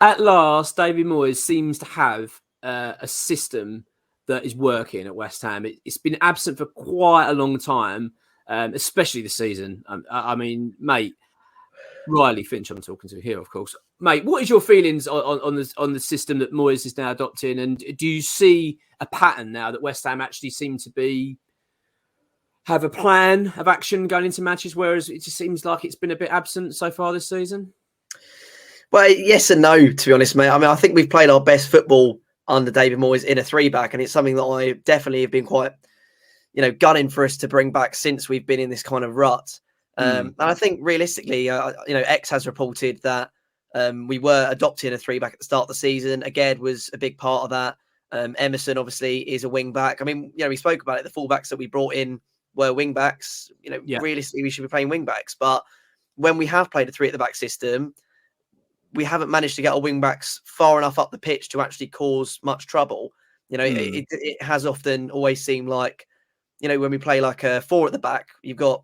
At last, David Moyes seems to have a system that is working at West Ham. It's been absent for quite a long time, especially this season. I mean, mate, Riley Finch, I'm talking to here, of course. Mate, what is your feelings on the system that Moyes is now adopting? And do you see a pattern now that West Ham actually seem to have a plan of action going into matches, whereas it just seems like it's been a bit absent so far this season? Well, yes and no, to be honest, mate. I mean, I think we've played our best football under David Moyes in a 3-back, and it's something that I definitely have been quite, gunning for us to bring back since we've been in this kind of rut. And I think realistically, X has reported that we were adopting a 3-back at the start of the season. Again, was a big part of that. Emerson obviously is a wing back. I mean, we spoke about it. The fullbacks that we brought in were wing backs. Realistically, we should be playing wing backs. But when we have played a 3 at the back system, we haven't managed to get our wing backs far enough up the pitch to actually cause much trouble. It has often always seemed like, when we play like a 4 at the back, you've got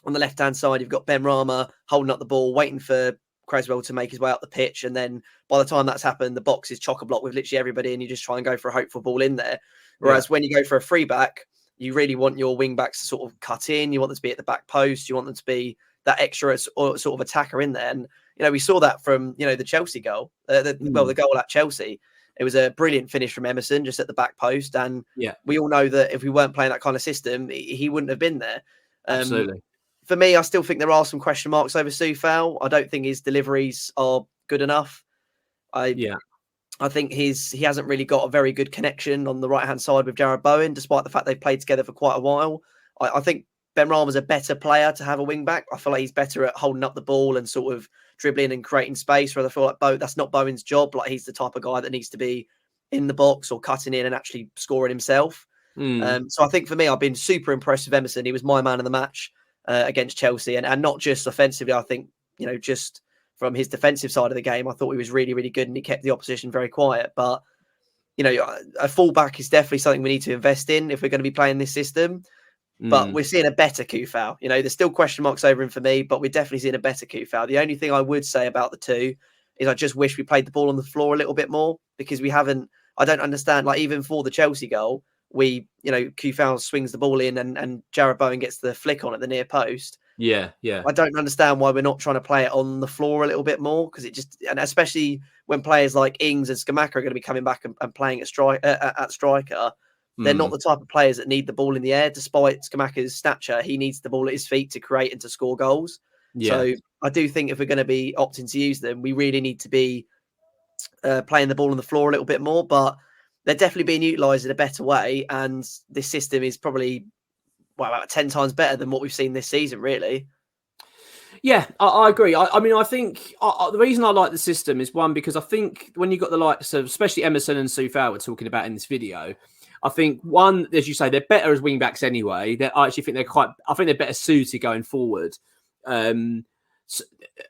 on the left-hand side, you've got Ben Rama holding up the ball, waiting for Creswell to make his way up the pitch. And then by the time that's happened, the box is chock-a-block with literally everybody, and you just try and go for a hopeful ball in there. Whereas when you go for a 3-back, you really want your wing backs to sort of cut in. You want them to be at the back post. You want them to be that extra sort of attacker in there. And, we saw that from, the Chelsea goal, the goal at Chelsea. It was a brilliant finish from Emerson just at the back post. And we all know that if we weren't playing that kind of system, he wouldn't have been there. Absolutely. For me, I still think there are some question marks over Coufal. I don't think his deliveries are good enough. I think he hasn't really got a very good connection on the right-hand side with Jarrod Bowen, despite the fact they've played together for quite a while. I think Ben Rama's a better player to have a wing-back. I feel like he's better at holding up the ball and sort of dribbling and creating space, where I feel like that's not Bowen's job. Like, he's the type of guy that needs to be in the box or cutting in and actually scoring himself. So I think for me, I've been super impressed with Emerson. He was my man of the match against Chelsea, and not just offensively. I think, just from his defensive side of the game, I thought he was really, really good, and he kept the opposition very quiet. But, a fullback is definitely something we need to invest in if we're going to be playing this system. But we're seeing a better Coufal. There's still question marks over him for me, but we're definitely seeing a better Coufal. The only thing I would say about the two is I just wish we played the ball on the floor a little bit more, because we haven't. I don't understand, like, even for the Chelsea goal, Coufal swings the ball in and Jarrod Bowen gets the flick on at the near post. Yeah. I don't understand why we're not trying to play it on the floor a little bit more, because and especially when players like Ings and Scamacca are going to be coming back and playing at striker. They're not the type of players that need the ball in the air. Despite Scamacca's stature, he needs the ball at his feet to create and to score goals. So I do think if we're going to be opting to use them, we really need to be playing the ball on the floor a little bit more. But they're definitely being utilised in a better way. And this system is probably about 10 times better than what we've seen this season, really. Yeah, I agree. I mean, I think the reason I like the system is, one, because I think when you've got the likes of, especially Emerson and Coufal we're talking about in this video, I think, one, as you say, they're better as wing backs anyway. I actually think they're better suited going forward. And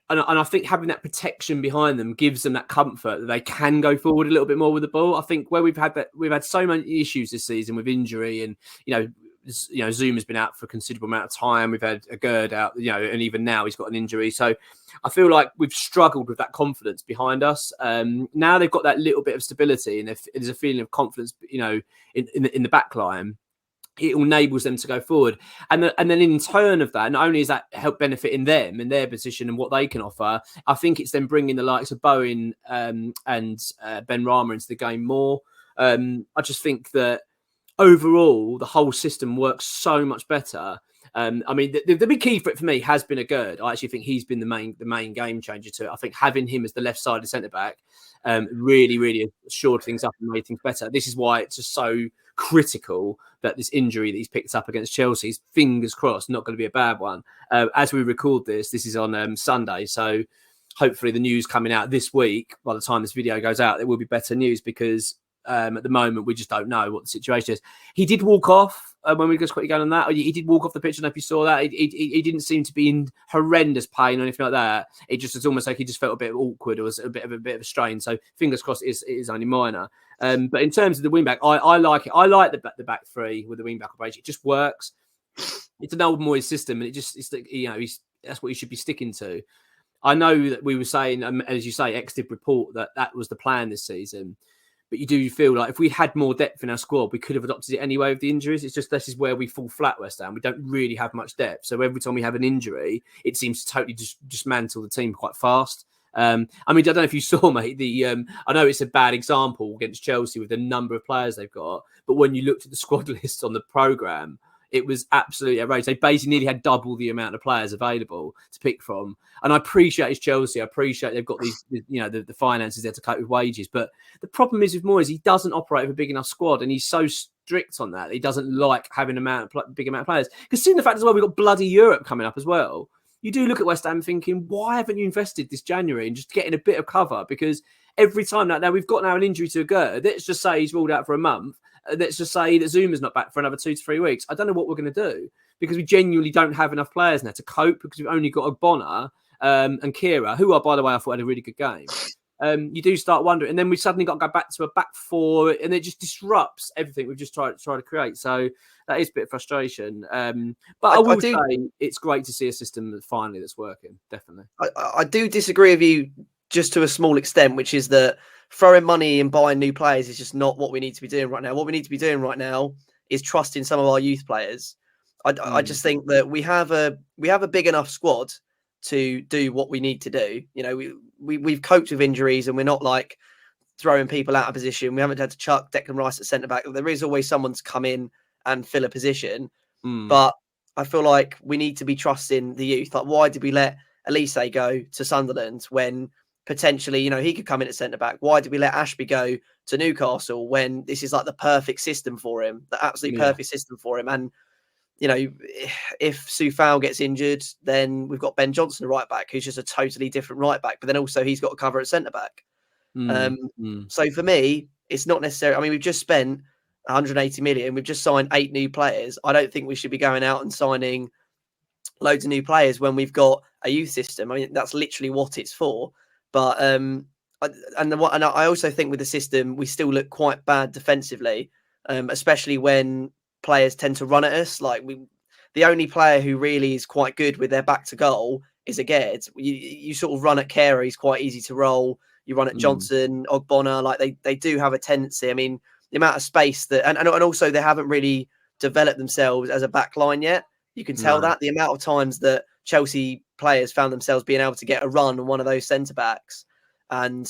I think having that protection behind them gives them that comfort that they can go forward a little bit more with the ball. I think where we've had so many issues this season with injury, and Zuma's been out for a considerable amount of time. We've had a Gerd out, and even now he's got an injury. So I feel like we've struggled with that confidence behind us. Now they've got that little bit of stability, and there's a feeling of confidence, in the back line. It enables them to go forward. And then in turn of that, not only is that help benefiting them in their position and what they can offer, I think it's then bringing the likes of Bowen and Ben Rama into the game more. I just think that overall, the whole system works so much better. I mean, the big key for it for me has been a Gerd. I actually think he's been the main game changer to it. I think having him as the left-sided centre-back really, really shored things up and made things better. This is why it's just so critical that this injury that he's picked up against Chelsea, fingers crossed, not going to be a bad one. As we record this is on Sunday, so hopefully the news coming out this week, by the time this video goes out, there will be better news, because at the moment we just don't know what the situation is. He did walk off when we just quickly go on that. He did walk off the pitch. I don't know if you saw that. He didn't seem to be in horrendous pain or anything like that. It just was almost like he just felt a bit awkward. It was a bit of a strain. So fingers crossed it is only minor. But in terms of the wing back, I like it. I like the back three with the wing back approach. It just works. It's an old Moyes system, and that's what he should be sticking to. I know that we were saying, as you say, X did report that was the plan this season. But you do feel like if we had more depth in our squad, we could have adopted it anyway with the injuries. It's just this is where we fall flat, West Ham. We don't really have much depth. So every time we have an injury, it seems to totally dismantle the team quite fast. I mean, I don't know if you saw, mate, I know it's a bad example against Chelsea with the number of players they've got, but when you looked at the squad list on the programme, it was absolutely outrageous. They basically nearly had double the amount of players available to pick from. And I appreciate it's Chelsea. I appreciate they've got these, the finances there to cope with wages. But the problem is with Moyes, he doesn't operate with a big enough squad, and he's so strict on that. He doesn't like having big amount of players. Considering the fact as well, we've got bloody Europe coming up as well. You do look at West Ham thinking, why haven't you invested this January in just getting a bit of cover? Because every time now we've got an injury to Aguerd. Let's just say he's ruled out for a month. Let's just say that Zuma's not back for another 2 to 3 weeks. I don't know what we're going to do because we genuinely don't have enough players now to cope because we've only got Ogbonna and Kira, who are, by the way, I thought had a really good game. You do start wondering. And then we suddenly got to go back to a back four and it just disrupts everything we've just tried to create. So that is a bit of frustration. But I will say it's great to see a system that finally that's working, definitely. I do disagree with you just to a small extent, which is that throwing money and buying new players is just not what we need to be doing right now. What we need to be doing right now is trusting some of our youth players. I just think that we have a big enough squad to do what we need to do. We've coped with injuries and we're not like throwing people out of position. We haven't had to chuck Declan Rice at centre back. There is always someone to come in and fill a position. But I feel like we need to be trusting the youth. Like, why did we let Elise go to Sunderland when potentially, he could come in at centre back? Why did we let Ashby go to Newcastle when this is like the perfect system for him, the absolute perfect system for him? And, if Coufal gets injured, then we've got Ben Johnson, a right back, who's just a totally different right back. But then also he's got to cover at centre back. So for me, it's not necessary. I mean, we've just spent 180 million. We've just signed 8 new players. I don't think we should be going out and signing loads of new players when we've got a youth system. I mean, that's literally what it's for. But I also think with the system, we still look quite bad defensively, especially when players tend to run at us. Like the only player who really is quite good with their back to goal is Aguerd. You sort of run at Kera, he's quite easy to roll. You run at Johnson, Ogbonna, like they do have a tendency. I mean, the amount of space that, and also they haven't really developed themselves as a back line yet. You can tell that the amount of times that Chelsea players found themselves being able to get a run on one of those centre backs and,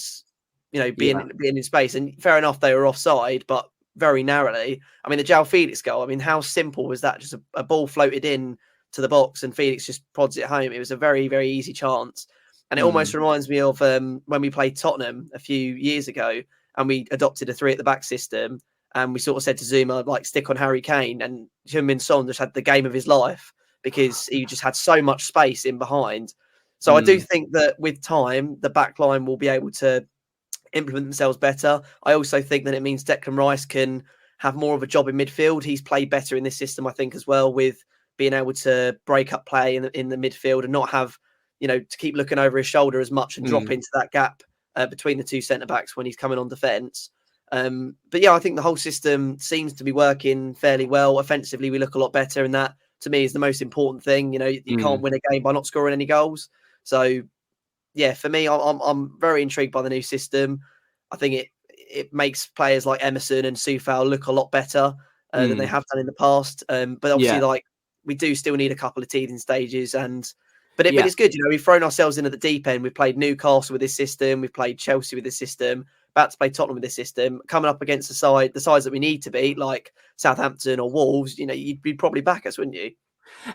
being in space. And fair enough, they were offside, but very narrowly. I mean, the João Felix goal, I mean, how simple was that? Just a ball floated in to the box and Felix just prods it home. It was a very, very easy chance. And it almost reminds me of when we played Tottenham a few years ago and we adopted a 3 at the back system. And we sort of said to Zuma, like, stick on Harry Kane. And Heung-min Son just had the game of his life because he just had so much space in behind. So I do think that with time, the back line will be able to implement themselves better. I also think that it means Declan Rice can have more of a job in midfield. He's played better in this system, I think, as well, with being able to break up play in the midfield and not have, to keep looking over his shoulder as much and drop into that gap between the 2 centre-backs when he's coming on defence. But yeah, I think the whole system seems to be working fairly well. Offensively, we look a lot better, and that, to me, is the most important thing. You can't win a game by not scoring any goals. So yeah, for me, I'm very intrigued by the new system. I think it makes players like Emerson and Coufal look a lot better than they have done in the past. But obviously, like, we do still need a couple of teething stages. But it's good. We've thrown ourselves into the deep end. We've played Newcastle with this system. We've played Chelsea with this system. About to play Tottenham with this system. Coming up against the sides that we need to beat, like Southampton or Wolves, you'd probably back us, wouldn't you?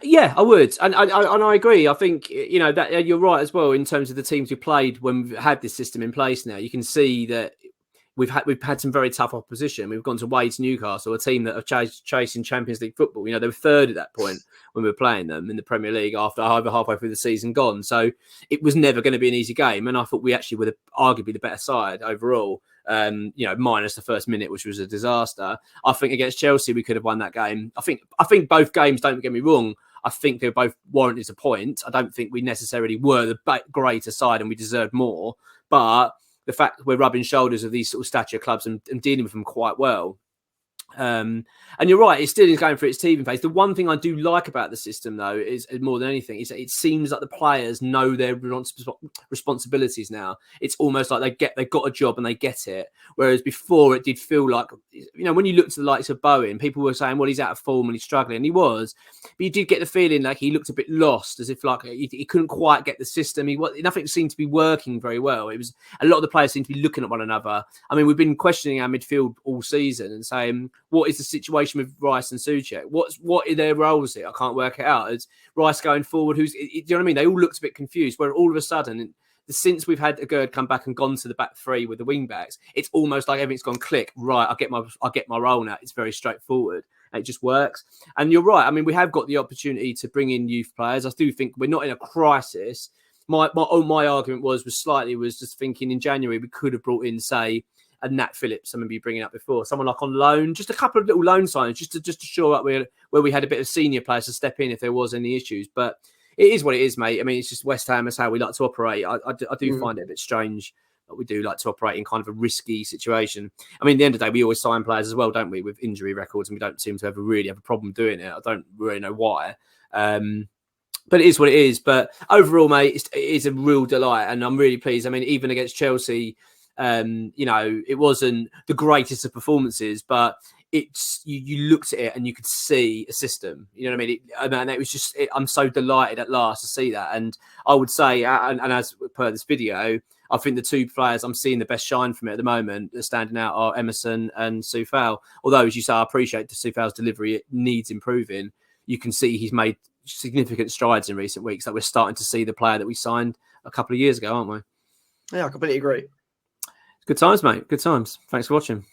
Yeah, I would, and I agree. I think that you're right as well in terms of the teams we played when we've had this system in place. Now you can see that we've had some very tough opposition. We've gone away to Newcastle, a team that are chasing Champions League football. They were 3rd at that point when we were playing them in the Premier League after over halfway through the season gone. So it was never going to be an easy game, and I thought we actually were arguably the better side overall. Minus the first minute, which was a disaster. I think against Chelsea, we could have won that game. I think both games, don't get me wrong, I think they were both warranted a point. I don't think we necessarily were the greater side and we deserved more. But the fact we're rubbing shoulders with these sort of stature clubs and dealing with them quite well, And you're right, it still is going through its teething phase. The one thing I do like about the system, though, is more than anything, is that it seems like the players know their responsibilities now. It's almost like they've got a job and they get it. Whereas before, it did feel like, when you looked at the likes of Bowen, people were saying, well, he's out of form and he's struggling. And he was, but you did get the feeling like he looked a bit lost, as if like he couldn't quite get the system. Nothing seemed to be working very well. It was a lot of the players seemed to be looking at one another. I mean, we've been questioning our midfield all season and saying, what is the situation with Rice and Souček? What are their roles here? I can't work it out. Is Rice going forward? Do you know what I mean? They all looked a bit confused. Where all of a sudden, since we've had Agurd come back and gone to the back three with the wing backs, it's almost like everything's gone click. Right, I get my role now. It's very straightforward. And it just works. And you're right. I mean, we have got the opportunity to bring in youth players. I do think we're not in a crisis. My argument was just thinking in January we could have brought in, say, a Nat Phillips, someone be bringing up before, someone like on loan, just a couple of little loan signings, just to shore up where we had a bit of senior players to step in if there was any issues. But it is what it is, mate. I mean, it's just West Ham is how we like to operate. I do find it a bit strange that we do like to operate in kind of a risky situation. I mean, at the end of the day, we always sign players as well, don't we, with injury records, and we don't seem to ever really have a problem doing it. I don't really know why. But it is what it is. But overall, mate, it is a real delight, and I'm really pleased. I mean, even against Chelsea, it wasn't the greatest of performances, but it's you looked at it and you could see a system. You know what I mean? And it was just I'm so delighted at last to see that. And I would say, and as per this video, I think the two players I'm seeing the best shine from it at the moment that are standing out are Emerson and Coufal. Although, as you say, I appreciate Coufal's delivery; it needs improving. You can see he's made significant strides in recent weeks. That we're starting to see the player that we signed a couple of years ago, aren't we? Yeah, I completely agree. Good times, mate. Good times. Thanks for watching.